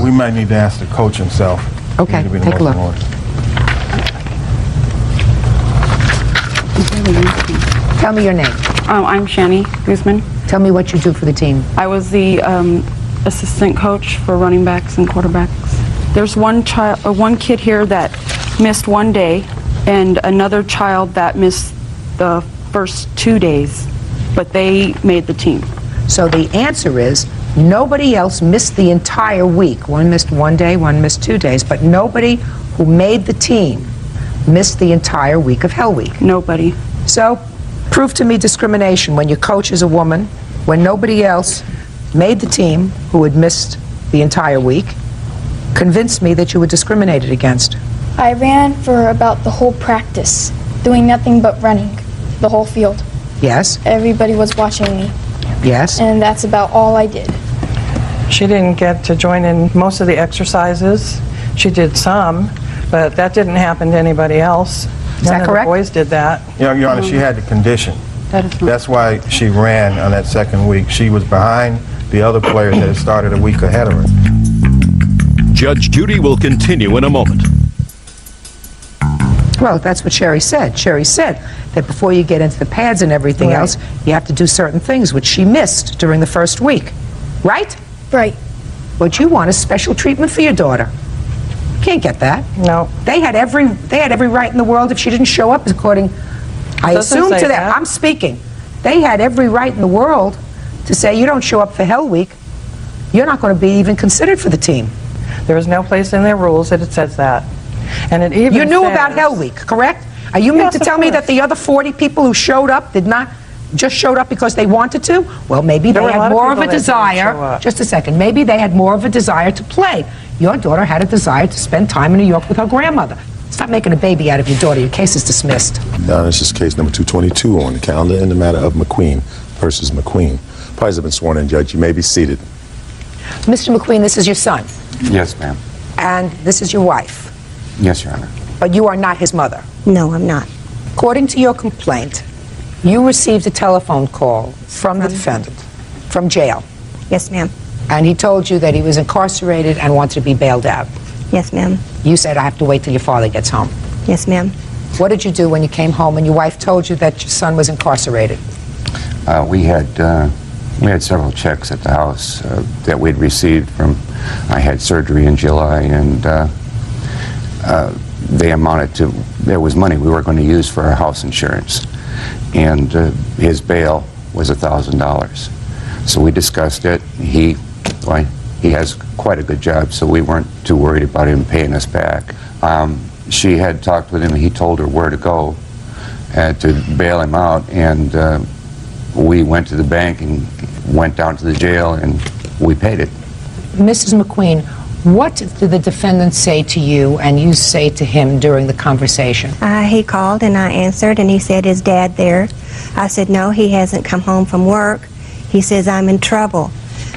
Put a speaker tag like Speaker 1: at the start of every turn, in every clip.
Speaker 1: we might need to ask the coach himself.
Speaker 2: Okay, take a look. Tell me your name.
Speaker 3: I'm Shani Guzman.
Speaker 2: Tell me what you do for the team.
Speaker 3: I was the assistant coach for running backs and quarterbacks. There's one kid here that missed 1 day, and another child that missed the first 2 days, but they made the team.
Speaker 2: So the answer is nobody else missed the entire week. One missed 1 day, one missed 2 days, but nobody who made the team missed the entire week of Hell Week.
Speaker 3: Nobody.
Speaker 2: So prove to me discrimination when your coach is a woman, when nobody else made the team who had missed the entire week. Convince me that you were discriminated against.
Speaker 4: I ran for about the whole practice, doing nothing but running, the whole field.
Speaker 2: Yes,
Speaker 4: Everybody was watching me,
Speaker 2: yes.
Speaker 4: and that's about all I did.
Speaker 5: She didn't get to join in most of the exercises. She did some, but that didn't happen to anybody else. None of the
Speaker 2: correct?
Speaker 5: boys did that.
Speaker 1: Your Honor, she had the condition.
Speaker 3: That is not.
Speaker 1: That's why she ran on that second week. She was behind the other players that had started a week ahead of her.
Speaker 6: Judge Judy will continue in a moment.
Speaker 2: Well, that's what Sherry said. Sherry said that before you get into the pads and everything
Speaker 5: Right.
Speaker 2: else, you have to do certain things, which she missed during the first week. Right?
Speaker 4: Right.
Speaker 2: But you want a special treatment for your daughter. Can't get that.
Speaker 5: No.
Speaker 2: They had every right in the world if she didn't show up, according, I
Speaker 5: Doesn't
Speaker 2: assume
Speaker 5: say
Speaker 2: to them.
Speaker 5: that.
Speaker 2: I'm speaking. They had every right in the world to say, you don't show up for Hell Week, you're not going to be even considered for the team.
Speaker 5: There is no place in their rules that it says that. And it even
Speaker 2: You knew
Speaker 5: says,
Speaker 2: about Hell Week, correct? Are you meant
Speaker 5: Yes,
Speaker 2: to
Speaker 5: of
Speaker 2: tell me
Speaker 5: course.
Speaker 2: that the other 40 people who showed up did not just showed up because they wanted to? Well, maybe
Speaker 5: There
Speaker 2: they
Speaker 5: were a lot
Speaker 2: had
Speaker 5: of
Speaker 2: more of
Speaker 5: people
Speaker 2: a
Speaker 5: that didn't show
Speaker 2: desire.
Speaker 5: up.
Speaker 2: Just a second. Maybe they had more of a desire to play. Your daughter had a desire to spend time in New York with her grandmother. Stop making a baby out of your daughter. Your case is dismissed.
Speaker 7: Now, this is case number 222 on the calendar in the matter of McQueen versus McQueen. Parties have been sworn in, Judge. You may be seated.
Speaker 2: Mr. McQueen, this is your son,
Speaker 8: Yes, ma'am.
Speaker 2: and this is your wife,
Speaker 8: Yes, Your Honor.
Speaker 2: but you are not his mother.
Speaker 9: No, I'm not.
Speaker 2: According to your complaint, you received a telephone call from the defendant, from jail,
Speaker 9: Yes, ma'am.
Speaker 2: and he told you that he was incarcerated and wanted to be bailed out.
Speaker 9: Yes, ma'am.
Speaker 2: You said, I have to wait till your father gets home.
Speaker 9: Yes, ma'am.
Speaker 2: What did you do when you came home and your wife told you that your son was incarcerated?
Speaker 8: We had several checks at the house that we'd received from. I had surgery in July, and they amounted to. There was money we were going to use for our house insurance, and his bail was $1,000. So we discussed it. He has quite a good job, so we weren't too worried about him paying us back. She had talked with him. He told her where to go to bail him out, and we went to the bank and went down to the jail, and we paid it.
Speaker 2: Mrs. McQueen, what did the defendant say to you and you say to him during the conversation?
Speaker 9: He called and I answered, and he said, "Is Dad there?" I said, "No, he hasn't come home from work." He says, "I'm in trouble."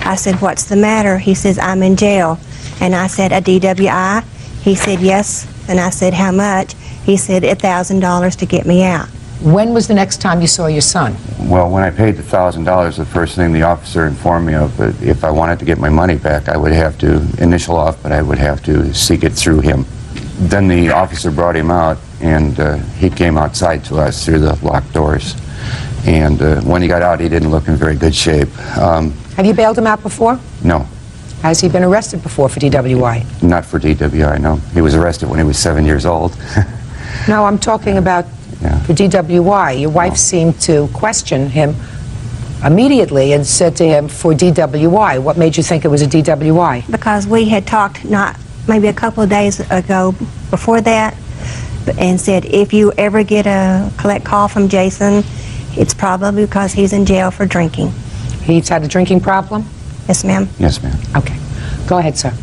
Speaker 9: I said, "What's the matter?" He says, "I'm in jail." And I said, "A DWI?" He said, "Yes." And I said, "How much?" He said, $1,000 to get me out.
Speaker 2: When was the next time you saw your son?
Speaker 8: Well, when I paid the $1,000, the first thing the officer informed me of, that if I wanted to get my money back, I would have to initial off, but I would have to seek it through him. Then the officer brought him out, and he came outside to us through the locked doors. And when he got out, he didn't look in very good shape.
Speaker 2: Have you bailed him out before?
Speaker 8: No,
Speaker 2: Has he been arrested before for DWI?
Speaker 8: not for DWI, no. He was arrested when he was 7 years old.
Speaker 2: No, I'm talking about
Speaker 8: Yeah.
Speaker 2: for DWI. Your wife seemed to question him immediately and said to him, for DWI. What made you think it was a DWI?
Speaker 9: Because we had talked maybe a couple of days ago before that, and said, if you ever get a collect call from Jason, it's probably because he's in jail for drinking.
Speaker 2: He's had a drinking problem?
Speaker 9: Yes, ma'am.
Speaker 8: Yes, ma'am.
Speaker 2: Okay. Go ahead, sir.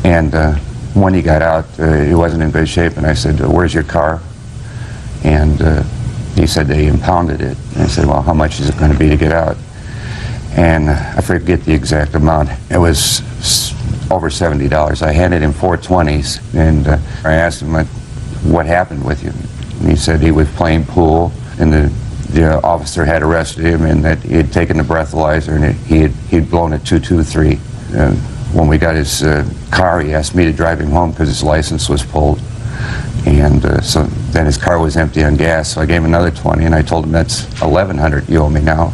Speaker 8: And when he got out, he wasn't in good shape, and I said, where's your car? And he said they impounded it. And I said, well, how much is it going to be to get out? And I forget the exact amount. It was over $70. I handed him 4 20s, and I asked him, what happened with you? And he said he was playing pool, and the officer had arrested him, and that he had taken the breathalyzer, and he'd blown a 223. when we got his car, he asked me to drive him home because his license was pulled. And so then his car was empty on gas, so I gave him another 20, and I told him, that's $1,100 you owe me now.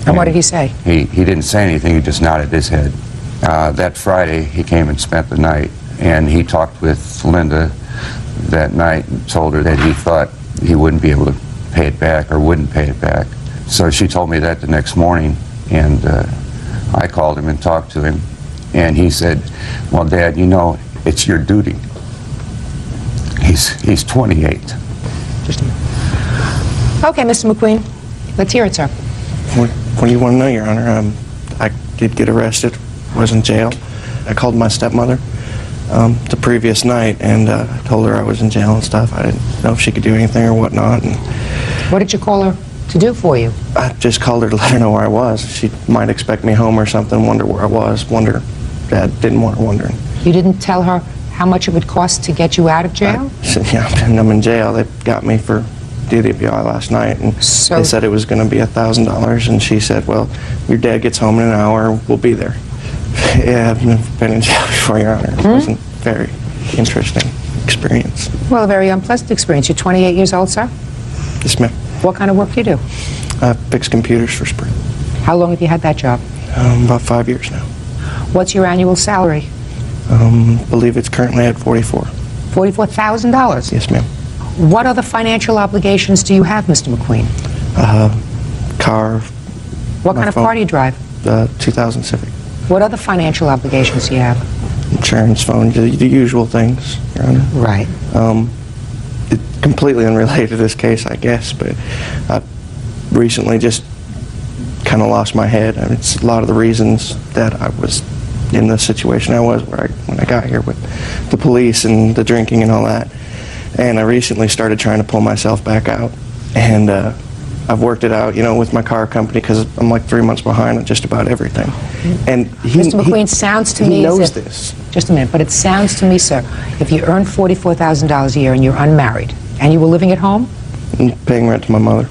Speaker 2: And what did he say?
Speaker 8: He didn't say anything, he just nodded his head. That Friday, he came and spent the night, and he talked with Linda that night and told her that he thought he wouldn't be able to pay it back or wouldn't pay it back. So she told me that the next morning, and I called him and talked to him, and he said, well, Dad, you know, it's your duty. He's 28.
Speaker 2: Just a minute. Okay, Mr. McQueen, let's hear it, sir.
Speaker 10: What do you want to know, Your Honor? I did get arrested, was in jail. I called my stepmother the previous night, and I told her I was in jail and stuff. I didn't know if she could do anything or whatnot. And
Speaker 2: What did you call her to do for you?
Speaker 10: I just called her to let her know where I was. She might expect me home or something, wonder where I was, didn't want her wondering.
Speaker 2: You didn't tell her how much it would cost to get you out of jail?
Speaker 10: I said, yeah, I'm in jail. They got me for DWI last night, and
Speaker 2: So-
Speaker 10: they said it was going to be $1,000, and she said, well, your dad gets home in an hour, we'll be there. Yeah, I've never been in jail before, Your Honor. It wasn't a very interesting experience.
Speaker 2: Well, a very unpleasant experience. You're 28 years old, sir?
Speaker 10: Yes, ma'am.
Speaker 2: What kind of work do you do?
Speaker 10: I fix computers for Sprint.
Speaker 2: How long have you had that job?
Speaker 10: About 5 years now.
Speaker 2: What's your annual salary?
Speaker 10: Believe it's currently at 44.
Speaker 2: $44,000?
Speaker 10: Yes, ma'am.
Speaker 2: What other financial obligations do you have, Mr. McQueen?
Speaker 10: Car,
Speaker 2: What
Speaker 10: My
Speaker 2: kind of
Speaker 10: phone.
Speaker 2: car do you drive?
Speaker 10: 2000 Civic.
Speaker 2: What other financial obligations do you have?
Speaker 10: Insurance, phone, the usual things, Your Honor.
Speaker 2: Right.
Speaker 10: It's completely unrelated to this case, I guess, but I recently just kind of lost my head. I mean, it's a lot of the reasons that I was in the situation I was when I got here with the police and the drinking and all that. And I recently started trying to pull myself back out, and I've worked it out, you know, with my car company, because I'm like 3 months behind on just about everything. And
Speaker 2: Mr. McQueen, sounds to me
Speaker 10: he
Speaker 2: as
Speaker 10: knows
Speaker 2: if-
Speaker 10: this.
Speaker 2: Just a minute, but it sounds to me, sir, if you earn $44,000 a year and you're unmarried, and you were living at home,
Speaker 10: I'm paying rent to my mother.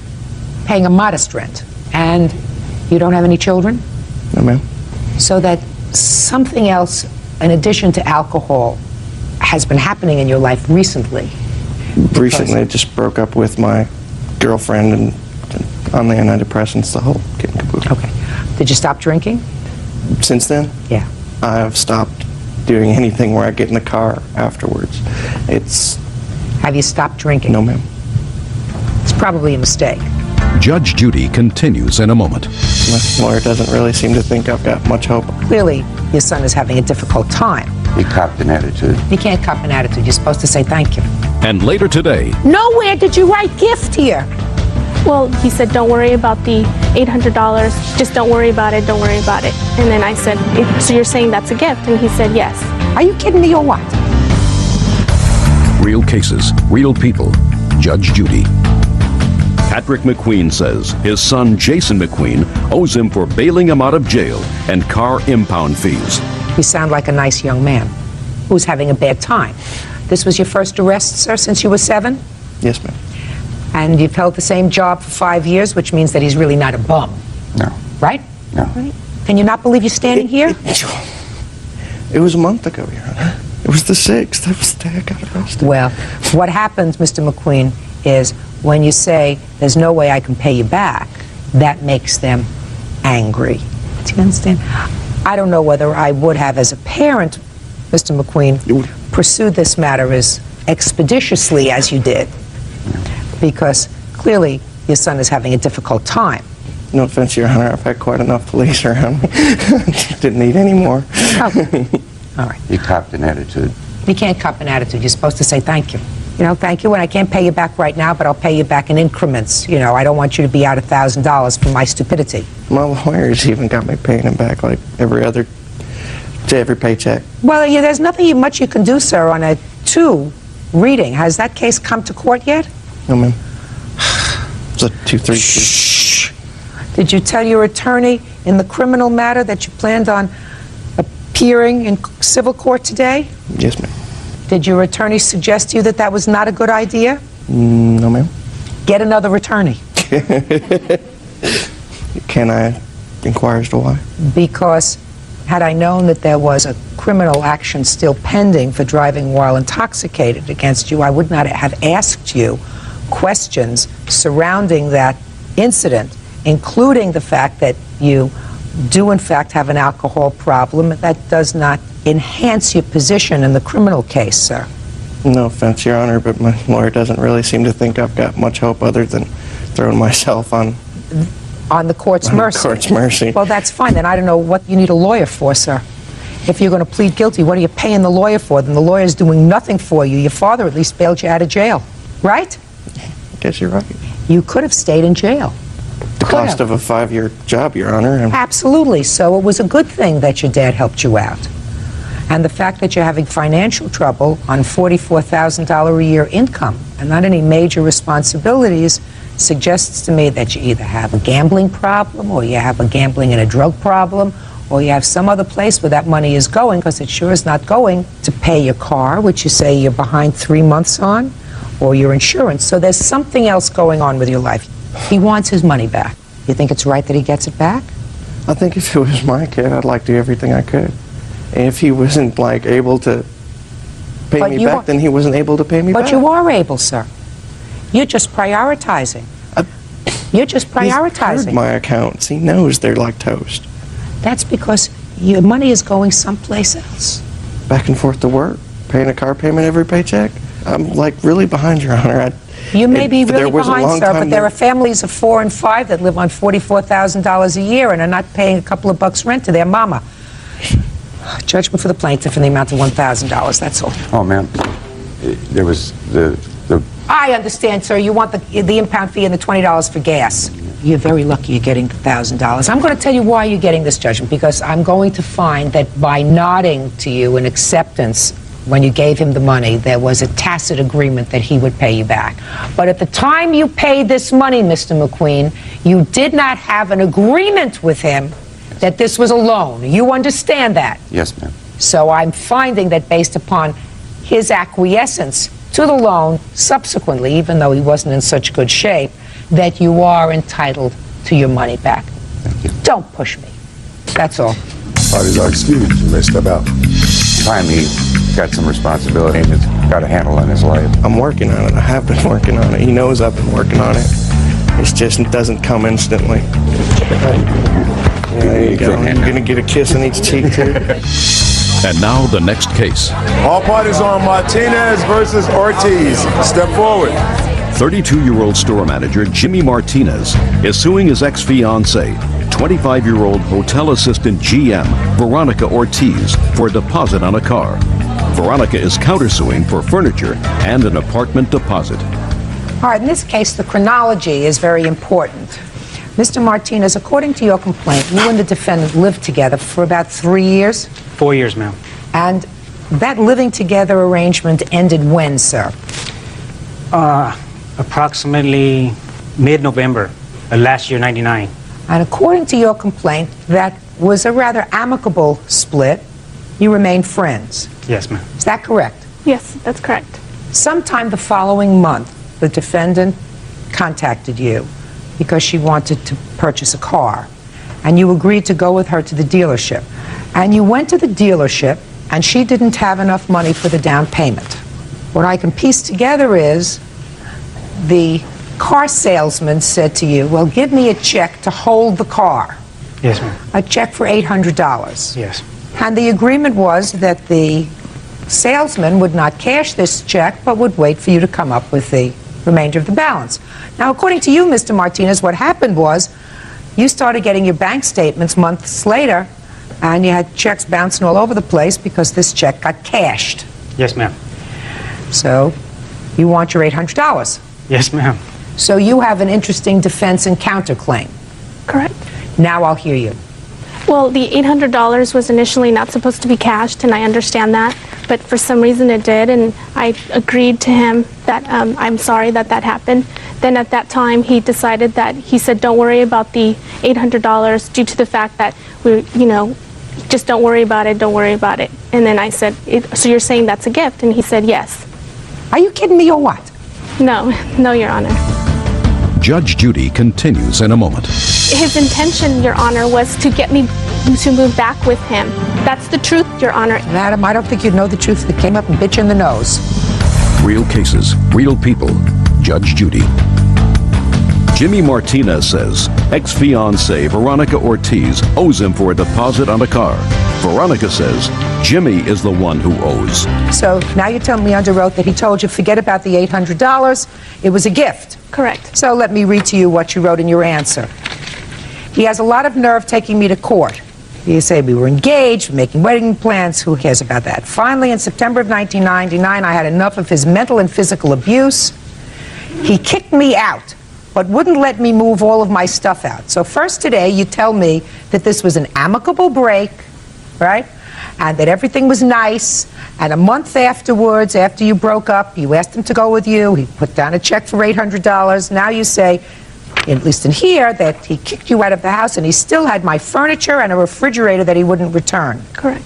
Speaker 2: paying a modest rent, and you don't have any children,
Speaker 10: No, ma'am.
Speaker 2: so that something else, in addition to alcohol, has been happening in your life recently.
Speaker 10: Recently, I just broke up with my girlfriend and on the antidepressants, the whole kit and caboodle.
Speaker 2: Okay. Did you stop drinking?
Speaker 10: Since then,
Speaker 2: Yeah.
Speaker 10: I've stopped doing anything where I get in the car afterwards. It's,
Speaker 2: Have you stopped drinking?
Speaker 10: no, ma'am.
Speaker 2: It's probably a mistake.
Speaker 6: Judge Judy continues in a moment.
Speaker 10: My lawyer doesn't really seem to think I've got much hope.
Speaker 2: Clearly, your son is having a difficult time.
Speaker 8: He copped an attitude.
Speaker 2: You can't cop an attitude. You're supposed to say thank you.
Speaker 6: And later today,
Speaker 2: Nowhere did you write gift here.
Speaker 11: Well, he said, don't worry about the $800. Just don't worry about it. Don't worry about it. And then I said, so you're saying that's a gift? And he said, yes.
Speaker 2: Are you kidding me or what?
Speaker 6: real cases, real people. Judge Judy. Patrick McQueen says his son Jason McQueen owes him for bailing him out of jail and car impound fees.
Speaker 2: You sound like a nice young man who's having a bad time. This was your first arrest, sir, since you were 7?
Speaker 10: Yes, ma'am.
Speaker 2: And you've held the same job for 5 years, which means that he's really not a bum,
Speaker 8: No,
Speaker 2: right?
Speaker 8: no.
Speaker 2: Right. Can you not believe you're standing here?
Speaker 10: It was a month ago, Your Honor. It was the 6th. That was the day I got arrested.
Speaker 2: Well, what happens, Mr. McQueen, is when you say, there's no way I can pay you back, that makes them angry. Do you understand? I don't know whether I would have, as a parent, Mr. McQueen, pursued this matter as expeditiously as you did, because clearly your son is having a difficult time.
Speaker 10: No offense, Your Honor. I've had quite enough police around me. Didn't need any more.
Speaker 2: Oh. All right.
Speaker 8: He copped an attitude.
Speaker 2: You can't cop an attitude. You're supposed to say thank you. You know, thank you, and I can't pay you back right now, but I'll pay you back in increments. You know, I don't want you to be out $1,000 for my stupidity.
Speaker 10: My lawyers even got me paying him back like every paycheck.
Speaker 2: Well, yeah, there's nothing much you can do, sir, on a 2 reading. Has that case come to court yet?
Speaker 10: No, ma'am. It's a 2-3.
Speaker 2: Shh. Did you tell your attorney in the criminal matter that you planned on appearing in civil court today?
Speaker 10: Yes, ma'am.
Speaker 2: Did your attorney suggest to you that that was not a good idea?
Speaker 10: No, ma'am.
Speaker 2: Get another attorney.
Speaker 10: Can I inquire as to why?
Speaker 2: Because had I known that there was a criminal action still pending for driving while intoxicated against you, I would not have asked you questions surrounding that incident, including the fact that you do in fact have an alcohol problem. That does not enhance your position in the criminal case, sir.
Speaker 10: No offense, Your Honor, but my lawyer doesn't really seem to think I've got much hope other than throwing myself on
Speaker 2: the court's mercy.
Speaker 10: Court's mercy.
Speaker 2: Well, that's fine. Then I don't know what you need a lawyer for, sir. If you're going to plead guilty, what are you paying the lawyer for? Then the lawyer's doing nothing for you. Your father at least bailed you out of jail, right?
Speaker 10: I guess you're right.
Speaker 2: You could have stayed in jail.
Speaker 10: The cost of a 5-year job, Your Honor.
Speaker 2: Absolutely. So it was a good thing that your dad helped you out. And the fact that you're having financial trouble on $44,000 a year income and not any major responsibilities suggests to me that you either have a gambling problem, or you have a gambling and a drug problem, or you have some other place where that money is going, because it sure is not going to pay your car, which you say you're behind 3 months on, or your insurance. So there's something else going on with your life. He wants his money back. You think it's right that he gets it back?
Speaker 10: I think if it was my kid, I'd like to do everything I could. And if he wasn't, like, able to pay me back, then he wasn't able to pay me back.
Speaker 2: But you are able, sir. You're just prioritizing. You're just prioritizing.
Speaker 10: He's heard my accounts. He knows they're like toast.
Speaker 2: That's because your money is going someplace else.
Speaker 10: Back and forth to work, paying a car payment every paycheck. I'm, like, really behind, Your Honor.
Speaker 2: You may be really behind, sir, but there are families of 4 and 5 that live on $44,000 a year and are not paying a couple of bucks rent to their mama. Judgment for the plaintiff in the amount of $1,000, that's all.
Speaker 8: Oh, ma'am, there was the
Speaker 2: I understand, sir. You want the impound fee and the $20 for gas. You're very lucky you're getting the $1,000. I'm going to tell you why you're getting this judgment, because I'm going to find that by nodding to you in acceptance when you gave him the money, there was a tacit agreement that he would pay you back. But at the time you paid this money, Mr. McQueen, you did not have an agreement with him that this was a loan. You understand that?
Speaker 8: Yes, ma'am.
Speaker 2: So I'm finding that based upon his acquiescence to the loan subsequently, even though he wasn't in such good shape, that you are entitled to your money back.
Speaker 8: Thank you.
Speaker 2: Don't push me. That's all.
Speaker 7: Parties are excused. You may step out.
Speaker 8: Time he got some responsibility and has got a handle on his life.
Speaker 10: I'm working on it. I have been working on it. He knows I've been working on it. It just doesn't come instantly. There you go. You're going to get a kiss on each cheek, too.
Speaker 6: And now the next case.
Speaker 7: All parties on Martinez versus Ortiz. Step forward.
Speaker 6: 32-year-old store manager Jimmy Martinez is suing his ex-fiancée, 25-year-old hotel assistant GM Veronica Ortiz, for a deposit on a car. Veronica is countersuing for furniture and an apartment deposit.
Speaker 2: All right, in this case, the chronology is very important. Mr. Martinez, according to your complaint, you and the defendant lived together for about 3 years?
Speaker 12: 4 years, ma'am.
Speaker 2: And that living together arrangement ended when, sir?
Speaker 12: Approximately mid-November last year, 99.
Speaker 2: And according to your complaint, that was a rather amicable split. You remained friends.
Speaker 12: Yes, ma'am.
Speaker 2: Is that correct?
Speaker 11: Yes, that's correct.
Speaker 2: Sometime the following month, the defendant contacted you because she wanted to purchase a car. And you agreed to go with her to the dealership. And you went to the dealership, and she didn't have enough money for the down payment. What I can piece together is the car salesman said to you, well, give me a check to hold the car.
Speaker 12: Yes, ma'am.
Speaker 2: A check for $800.
Speaker 12: Yes.
Speaker 2: And the agreement was that the salesman would not cash this check, but would wait for you to come up with the remainder of the balance. Now, according to you, Mr. Martinez, what happened was you started getting your bank statements months later, and you had checks bouncing all over the place because this check got cashed.
Speaker 12: Yes, ma'am.
Speaker 2: So you want your $800.
Speaker 12: Yes, ma'am.
Speaker 2: So you have an interesting defense and counterclaim.
Speaker 11: Correct.
Speaker 2: Now I'll hear you.
Speaker 11: Well, the $800 was initially not supposed to be cashed, and I understand that. But for some reason it did, and I agreed to him that I'm sorry that that happened. Then at that time, he decided that he said, don't worry about the $800 due to the fact that we, just don't worry about it, don't worry about it. And then I said, so you're saying that's a gift? And he said, yes.
Speaker 2: Are you kidding me or what?
Speaker 11: No, no, Your Honor.
Speaker 6: Judge Judy continues in a moment.
Speaker 11: His intention, Your Honor, was to get me to move back with him. That's the truth, Your Honor.
Speaker 2: Madam, I don't think you'd know the truth if it came up and bit you in the nose.
Speaker 6: Real cases, real people. Judge Judy. Jimmy Martinez says ex-fiancée Veronica Ortiz owes him for a deposit on a car. Veronica says Jimmy is the one who owes.
Speaker 2: So now you're telling me under oath that he told you forget about the $800. It was a gift.
Speaker 11: Correct.
Speaker 2: So let me read to you what you wrote in your answer. He has a lot of nerve taking me to court. You say we were engaged, making wedding plans. Who cares about that? Finally, in September of 1999, I had enough of his mental and physical abuse. He kicked me out, but wouldn't let me move all of my stuff out. So first today, you tell me that this was an amicable break, right? And that everything was nice. And a month afterwards, after you broke up, you asked him to go with you. He put down a check for $800. Now you say, at least in here, that he kicked you out of the house and he still had my furniture and a refrigerator that he wouldn't return.
Speaker 11: Correct.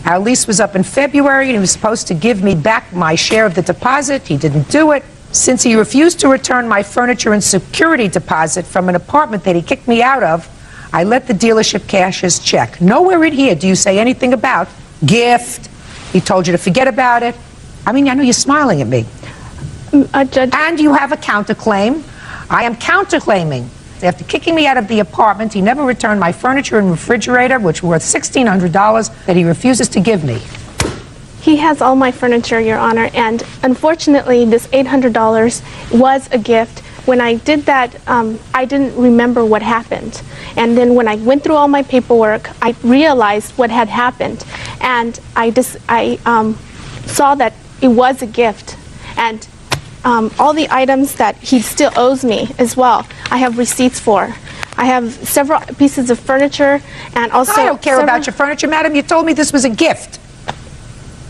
Speaker 2: Our lease was up in February and he was supposed to give me back my share of the deposit. He didn't do it. Since he refused to return my furniture and security deposit from an apartment that he kicked me out of, I let the dealership cash his check. Nowhere in here do you say anything about gift. He told you to forget about it. I mean, I know you're smiling at me.
Speaker 11: Judge.
Speaker 2: And you have a counterclaim. I am counterclaiming. After kicking me out of the apartment, he never returned my furniture and refrigerator, which were worth $1,600, that he refuses to give me.
Speaker 11: He has all my furniture, Your Honor, and unfortunately, this $800 was a gift. When I did that, I didn't remember what happened. And then when I went through all my paperwork, I realized what had happened. And I saw that it was a gift. And all the items that he still owes me as well, I have receipts for. I have several pieces of furniture and also...
Speaker 2: I don't care about your furniture, madam. You told me this was a gift.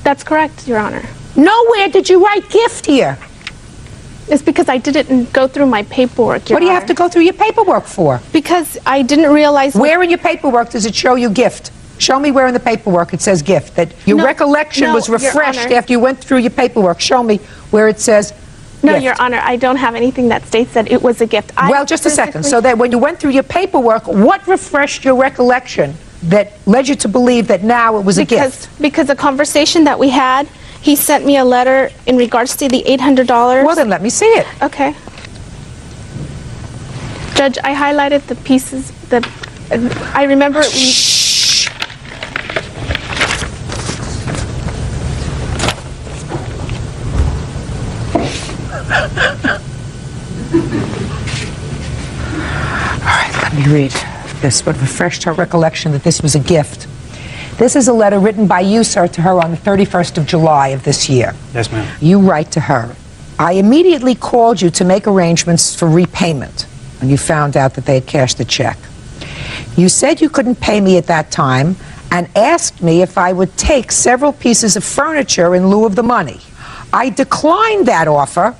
Speaker 11: That's correct, Your Honor.
Speaker 2: Nowhere did you write gift here.
Speaker 11: It's because I didn't go through my paperwork, Your
Speaker 2: What do you
Speaker 11: Honor.
Speaker 2: have to go through your paperwork for?
Speaker 11: Because I didn't realize...
Speaker 2: Where in your paperwork does it show you gift? Show me where in the paperwork it says gift. That your recollection was
Speaker 11: Your
Speaker 2: refreshed
Speaker 11: Honor.
Speaker 2: after you went through your paperwork. Show me where it says
Speaker 11: No,
Speaker 2: gift.
Speaker 11: Your Honor, I don't have anything that states that it was a gift.
Speaker 2: Well, just a second. So that when you went through your paperwork, what refreshed your recollection that led you to believe that now it was a gift?
Speaker 11: Because the conversation that we had, he sent me a letter in regards to the $800.
Speaker 2: Well, then let me see it.
Speaker 11: Okay. Judge, I highlighted the pieces that I remember.
Speaker 2: Shh. All right, let me read this. What refreshed her recollection that this was a gift. This is a letter written by you, sir, to her on the 31st of July of this year.
Speaker 12: Yes, ma'am.
Speaker 2: You write to her, I immediately called you to make arrangements for repayment when you found out that they had cashed the check. You said you couldn't pay me at that time and asked me if I would take several pieces of furniture in lieu of the money. I declined that offer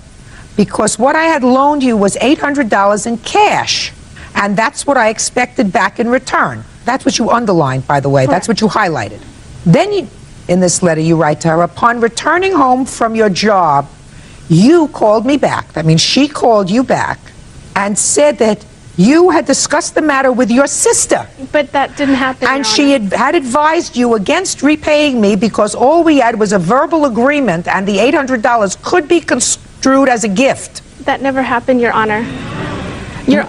Speaker 2: because what I had loaned you was $800 in cash, and that's what I expected back in return. That's what you underlined, by the way. That's what you highlighted. Then you, in this letter you write to her, upon returning home from your job, you called me back. That means she called you back and said that you had discussed the matter with your sister.
Speaker 11: But that didn't happen,
Speaker 2: And
Speaker 11: Your
Speaker 2: she
Speaker 11: Honor.
Speaker 2: had advised you against repaying me because all we had was a verbal agreement and the $800 could be construed as a gift.
Speaker 11: That never happened, Your Honor.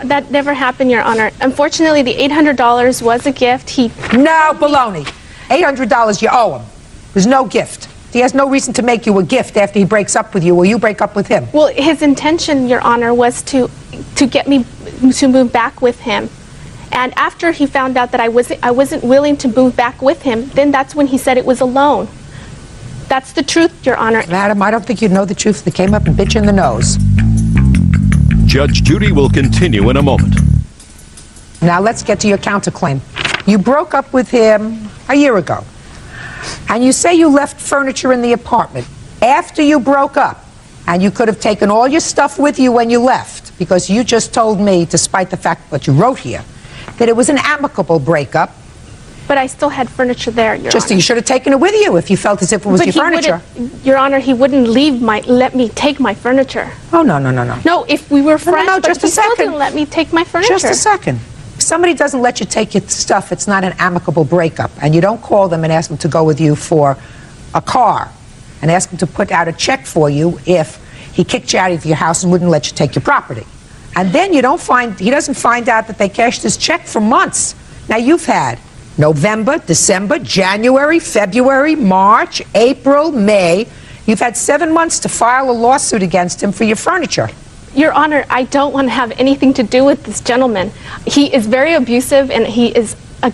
Speaker 11: That never happened, Your Honor. Unfortunately, the $800 was a gift.
Speaker 2: No, baloney. $800 you owe him. There's no gift. He has no reason to make you a gift after he breaks up with you or you break up with him.
Speaker 11: Well, his intention, Your Honor, was to get me to move back with him. And after he found out that I wasn't willing to move back with him, then that's when he said it was a loan. That's the truth, Your Honor.
Speaker 2: Madam, I don't think you'd know the truth if they came up and bit you in the nose.
Speaker 6: Judge Judy will continue in a moment.
Speaker 2: Now let's get to your counterclaim. You broke up with him a year ago. And you say you left furniture in the apartment after you broke up. And you could have taken all your stuff with you when you left, because you just told me, despite the fact that you wrote here, that it was an amicable breakup.
Speaker 11: But I still had furniture there, Your
Speaker 2: Just
Speaker 11: Honor.
Speaker 2: you should have taken it with you if you felt as if it was your furniture.
Speaker 11: Your Honor, he wouldn't let me take my furniture.
Speaker 2: Oh, no, no, no, no.
Speaker 11: No, if we were friends,
Speaker 2: no,
Speaker 11: but
Speaker 2: just a
Speaker 11: he still
Speaker 2: second.
Speaker 11: didn't let me take my furniture.
Speaker 2: Just a second. somebody doesn't let you take your stuff, it's not an amicable breakup, and you don't call them and ask them to go with you for a car and ask them to put out a check for you if he kicked you out of your house and wouldn't let you take your property. And then he doesn't find out that they cashed his check for months. Now you've had November, December, January, February, March, April, May. You've had 7 months to file a lawsuit against him for your furniture.
Speaker 11: Your Honor, I don't want to have anything to do with this gentleman. He is very abusive, and he is a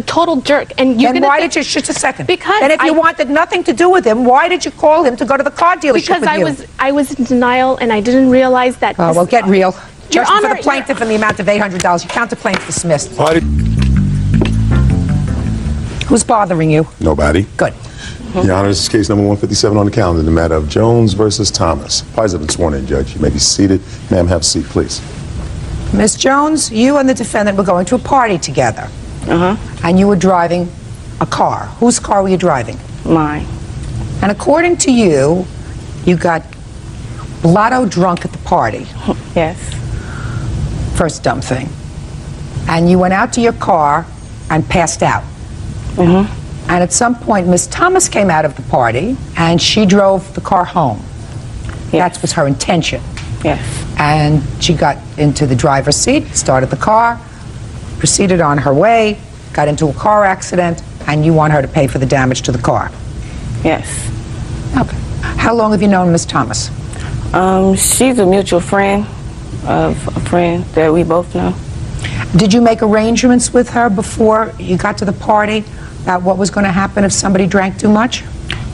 Speaker 11: total jerk. And
Speaker 2: Then why did you, just a second.
Speaker 11: Because
Speaker 2: and if you wanted nothing to do with him, why did you call him to go to the car dealership
Speaker 11: Because
Speaker 2: with you?
Speaker 11: I was in denial, and I didn't realize that.
Speaker 2: Oh, well, get real.
Speaker 11: Your
Speaker 2: Judgment for
Speaker 11: Honor,
Speaker 2: the plaintiff in the amount of $800. Your counterclaim's dismissed. Who's bothering you?
Speaker 7: Nobody.
Speaker 2: Good.
Speaker 7: Your Honor, this is case number 157 on the calendar, the matter of Jones versus Thomas. Parties have been sworn in, Judge. You may be seated. Ma'am, have a seat, please.
Speaker 2: Ms. Jones, you and the defendant were going to a party together. And you were driving a car. Whose car were you driving?
Speaker 13: Mine.
Speaker 2: And according to you, you got blotto drunk at the party.
Speaker 13: Yes.
Speaker 2: First dumb thing. And you went out to your car and passed out. And at some point, Miss Thomas came out of the party, and she drove the car home.
Speaker 13: Yes.
Speaker 2: That was her intention.
Speaker 13: Yes.
Speaker 2: And she got into the driver's seat, started the car, proceeded on her way, got into a car accident, and you want her to pay for the damage to the car.
Speaker 13: Yes.
Speaker 2: Okay. How long have you known Miss Thomas?
Speaker 13: She's a mutual friend of a friend that we both know.
Speaker 2: Did you make arrangements with her before you got to the party about what was going to happen if somebody drank too much?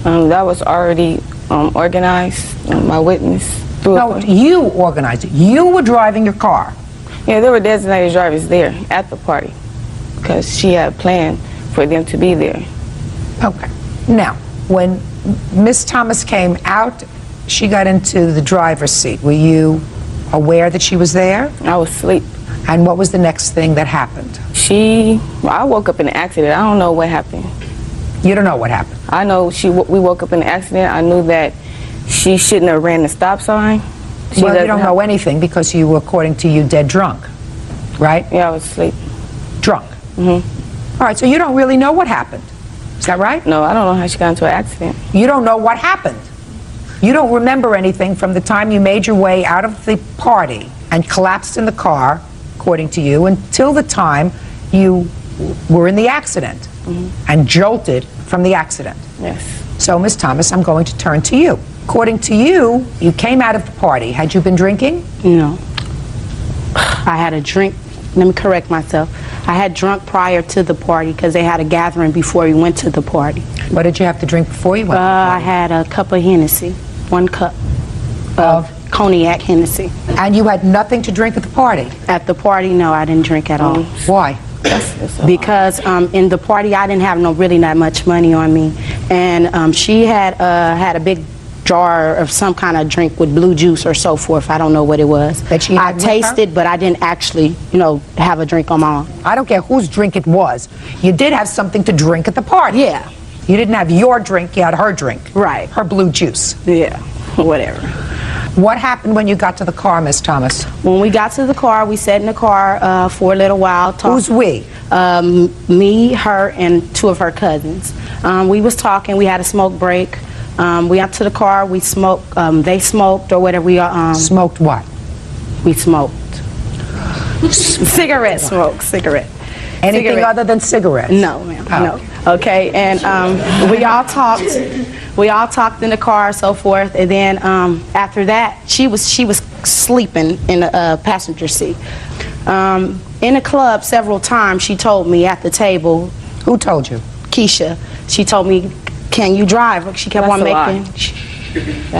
Speaker 13: That was already organized. My witness.
Speaker 2: No, you organized it. You were driving your car.
Speaker 13: Yeah, there were designated drivers there at the party because she had planned for them to be there.
Speaker 2: Okay. Now, when Miss Thomas came out, she got into the driver's seat. Were you aware that she was there?
Speaker 13: I was asleep.
Speaker 2: And what was the next thing that happened?
Speaker 13: I woke up in an accident. I don't know what happened.
Speaker 2: You don't know what happened?
Speaker 13: I know we woke up in an accident. I knew that she shouldn't have ran the stop sign.
Speaker 2: Well, you don't know anything because you were, according to you, dead drunk, right?
Speaker 13: Yeah, I was asleep.
Speaker 2: Drunk? All right, so you don't really know what happened. Is that right?
Speaker 13: No, I don't know how she got into an accident.
Speaker 2: You don't know what happened. You don't remember anything from the time you made your way out of the party and collapsed in the car, according to you, until the time you were in the accident and jolted from the accident.
Speaker 13: Yes.
Speaker 2: So, Ms. Thomas, I'm going to turn to you. According to you, you came out of the party. Had you been drinking?
Speaker 14: No. I had a drink. Let me correct myself. I had drunk prior to the party because they had a gathering before we went to the party.
Speaker 2: What did you have to drink before you went to the party?
Speaker 14: I had a cup of Hennessy, 1 cup of cognac Hennessy.
Speaker 2: And you had nothing to drink at the party?
Speaker 14: At the party, no, I didn't drink at all.
Speaker 2: Why?
Speaker 14: Because in the party, I didn't have really not much money on me. And she had a big jar of some kind of drink with blue juice or so forth. I don't know what it was.
Speaker 2: That she had
Speaker 14: I tasted, but I didn't actually, have a drink on my own.
Speaker 2: I don't care whose drink it was. You did have something to drink at the party.
Speaker 14: Yeah.
Speaker 2: You didn't have your drink, you had her drink.
Speaker 14: Right.
Speaker 2: Her blue juice.
Speaker 14: Yeah, whatever.
Speaker 2: What happened when you got to the car, Miss Thomas?
Speaker 14: When we got to the car, we sat in the car for a little while.
Speaker 2: Who's we?
Speaker 14: Me, her, and 2 of her cousins. We was talking. We had a smoke break. We got to the car. We smoked. They smoked or whatever. We
Speaker 2: smoked what?
Speaker 14: We smoked. Cigarette smoke. Cigarette.
Speaker 2: Anything other than cigarettes?
Speaker 14: No, ma'am. No. Okay. And we all talked. We all talked in the car, so forth. And then after that, she was sleeping in the passenger seat. In the club, several times she told me at the table.
Speaker 2: Who told you?
Speaker 14: Keisha. She told me, "Can you drive?" She kept on making.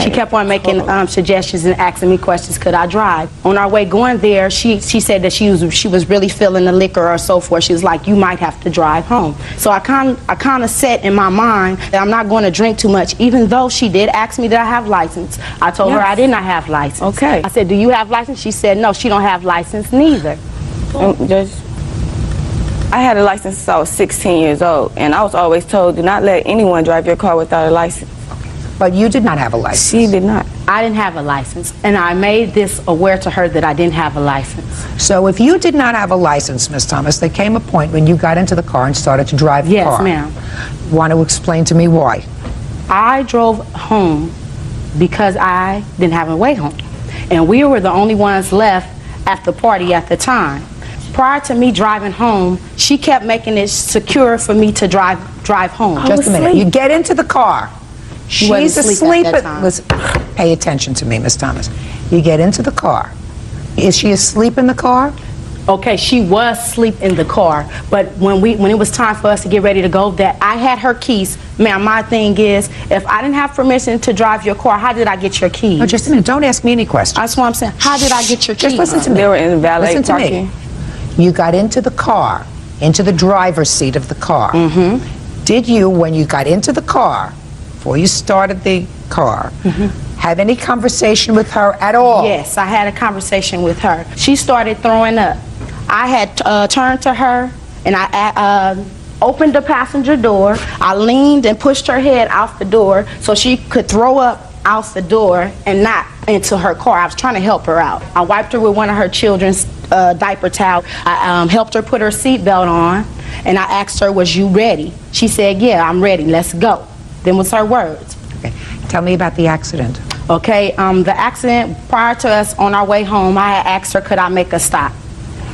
Speaker 14: She kept on making suggestions and asking me questions. Could I drive? On our way going there, she said that she was really feeling the liquor or so forth. She was like, "You might have to drive home." So I kind of set in my mind that I'm not going to drink too much, even though she did ask me did I have license. I told her I did not have license.
Speaker 13: Okay.
Speaker 14: I said, "Do you have license?" She said, "No, she don't have license neither."
Speaker 13: Judge, I had a license since I was 16 years old, and I was always told, do not let anyone drive your car without a license.
Speaker 2: But you did not have a license.
Speaker 14: She did not. I didn't have a license, and I made this aware to her that I didn't have a license.
Speaker 2: So if you did not have a license, Ms. Thomas, there came a point when you got into the car and started to drive the car.
Speaker 14: Yes, ma'am.
Speaker 2: Want to explain to me why?
Speaker 14: I drove home because I didn't have a way home, and we were the only ones left at the party at the time. Prior to me driving home, she kept making it secure for me to drive home.
Speaker 2: Just a minute. You get into the car.
Speaker 14: She wasn't
Speaker 2: She's
Speaker 14: asleep
Speaker 2: asleep.
Speaker 14: at that time.
Speaker 2: Listen, pay attention to me, Miss Thomas. You get into the car. Is she asleep in the car?
Speaker 14: Okay, she was asleep in the car, but when it was time for us to get ready to go, that I had her keys. Ma'am, my thing is, if I didn't have permission to drive your car, how did I get your keys?
Speaker 2: No, just a minute. Don't ask me any questions.
Speaker 14: That's what I'm saying. How did I get your keys?
Speaker 2: Just listen to me.
Speaker 13: They were in valet
Speaker 2: Listen to
Speaker 13: parking.
Speaker 2: me. You got into the car, into the driver's seat of the car.
Speaker 14: Mm-hmm.
Speaker 2: Did you, when you got into the car, before you started the car, have any conversation with her at all?
Speaker 14: Yes, I had a conversation with her. She started throwing up. I had turned to her, and I opened the passenger door. I leaned and pushed her head out the door so she could throw up out the door and not into her car. I was trying to help her out. I wiped her with one of her children's diaper towel. I helped her put her seatbelt on, and I asked her, was you ready? She said, yeah, I'm ready, let's go. Them was her words.
Speaker 2: Okay. Tell me about the accident.
Speaker 14: Okay, the accident, prior to us on our way home, I had asked her, could I make a stop?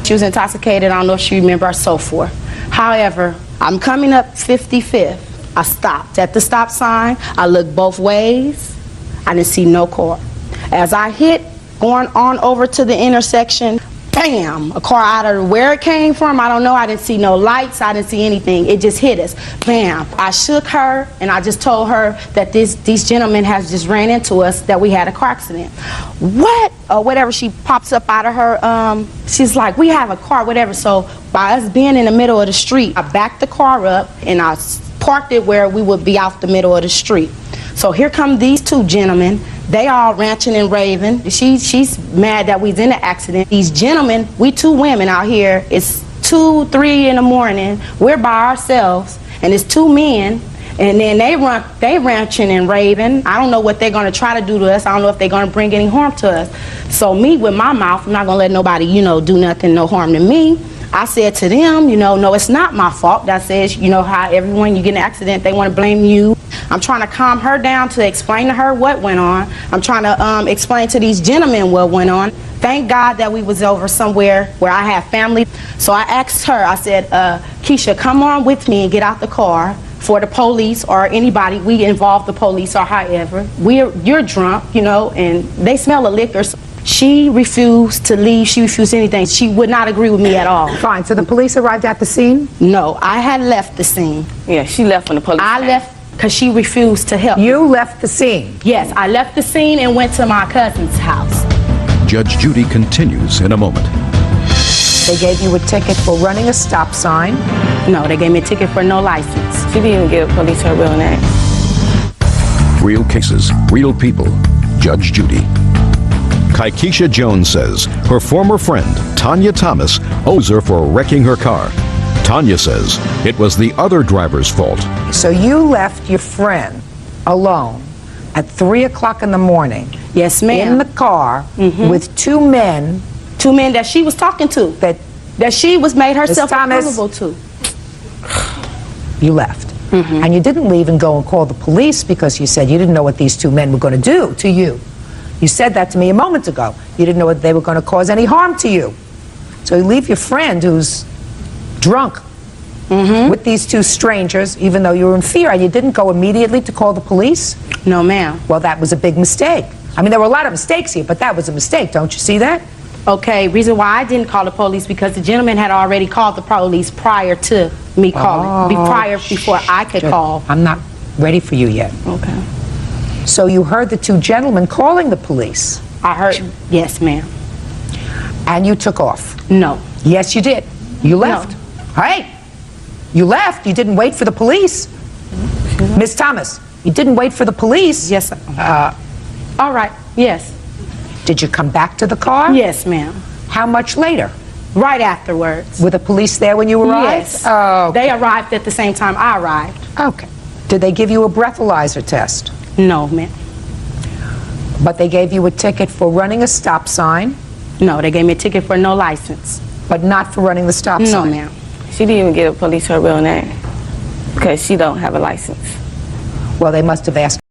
Speaker 14: She was intoxicated, I don't know if she remember, or so forth. However, I'm coming up 55th. I stopped at the stop sign. I looked both ways. I didn't see no car. As I hit, going on over to the intersection, bam, a car out of where it came from, I don't know. I didn't see no lights. I didn't see anything. It just hit us. Bam. I shook her, and I just told her that these gentlemen has just ran into us, that we had a car accident. What? Or whatever, she pops up out of her, she's like, we have a car, whatever. So by us being in the middle of the street, I backed the car up, and I parked it where we would be out the middle of the street. So here come these two gentlemen. They all ranting and raving. She's mad that we's in the accident. These gentlemen, we two women out here, it's 2, 3 in the morning. We're by ourselves, and it's two men, and then they ranting and raving. I don't know what they're going to try to do to us. I don't know if they're going to bring any harm to us. So me, with my mouth, I'm not going to let nobody, do nothing, no harm to me. I said to them, no, it's not my fault. That says, how everyone, you get in an accident, they want to blame you. I'm trying to calm her down to explain to her what went on. I'm trying to explain to these gentlemen what went on. Thank God that we was over somewhere where I have family. So I asked her, I said, Keisha, come on with me and get out the car for the police or anybody. We involve the police or however. You're drunk, and they smell of liquor. She refused to leave. She refused anything. She would not agree with me at all.
Speaker 2: Fine. So the police arrived at the scene?
Speaker 14: No, I had left the scene.
Speaker 13: Yeah, she left when the police
Speaker 14: I
Speaker 13: came.
Speaker 14: left because she refused to help.
Speaker 2: You left the scene?
Speaker 14: Yes, I left the scene and went to my cousin's house.
Speaker 6: Judge Judy continues in a moment.
Speaker 2: They gave you a ticket for running a stop sign?
Speaker 14: No, they gave me a ticket for no license.
Speaker 13: She didn't even give the police her real name.
Speaker 6: Real cases, real people. Judge Judy. Kaikisha Jones says her former friend, Tanya Thomas, owes her for wrecking her car. Tanya says it was the other driver's fault.
Speaker 2: So you left your friend alone at 3 o'clock in the morning?
Speaker 14: Yes, ma'am.
Speaker 2: In the car with two men.
Speaker 14: Two men that she was talking to. That she was made herself accountable to.
Speaker 2: You left. And you didn't leave and go and call the police because you said you didn't know what these two men were going to do to you. You said that to me a moment ago. You didn't know what they were going to cause any harm to you. So you leave your friend who's drunk with these two strangers, even though you were in fear, and you didn't go immediately to call the police?
Speaker 14: No, ma'am.
Speaker 2: Well, that was a big mistake. I mean, there were a lot of mistakes here, but that was a mistake. Don't you see that?
Speaker 14: Okay, reason why I didn't call the police because the gentleman had already called the police prior to me calling. Before I could call.
Speaker 2: I'm not ready for you yet.
Speaker 14: Okay.
Speaker 2: So you heard the two gentlemen calling the police?
Speaker 14: I heard, yes, ma'am.
Speaker 2: And you took off?
Speaker 14: No.
Speaker 2: Yes, you did. You left.
Speaker 14: No.
Speaker 2: Hey, you left. You didn't wait for the police. Miss Thomas, you didn't wait for the police.
Speaker 14: Yes. All right. Yes.
Speaker 2: Did you come back to the car?
Speaker 14: Yes, ma'am.
Speaker 2: How much later?
Speaker 14: Right afterwards.
Speaker 2: Were the police there when you arrived?
Speaker 14: Yes.
Speaker 2: Oh.
Speaker 14: They arrived at the same time I arrived.
Speaker 2: Okay. Did they give you a breathalyzer test?
Speaker 14: No, ma'am.
Speaker 2: But they gave you a ticket for running a stop sign,
Speaker 14: No, they gave me a ticket for no license.
Speaker 2: but not for running the stop
Speaker 14: No,
Speaker 2: sign.
Speaker 14: ma'am.
Speaker 13: She didn't even get a police her real name because she don't have a license.
Speaker 2: Well, they must have asked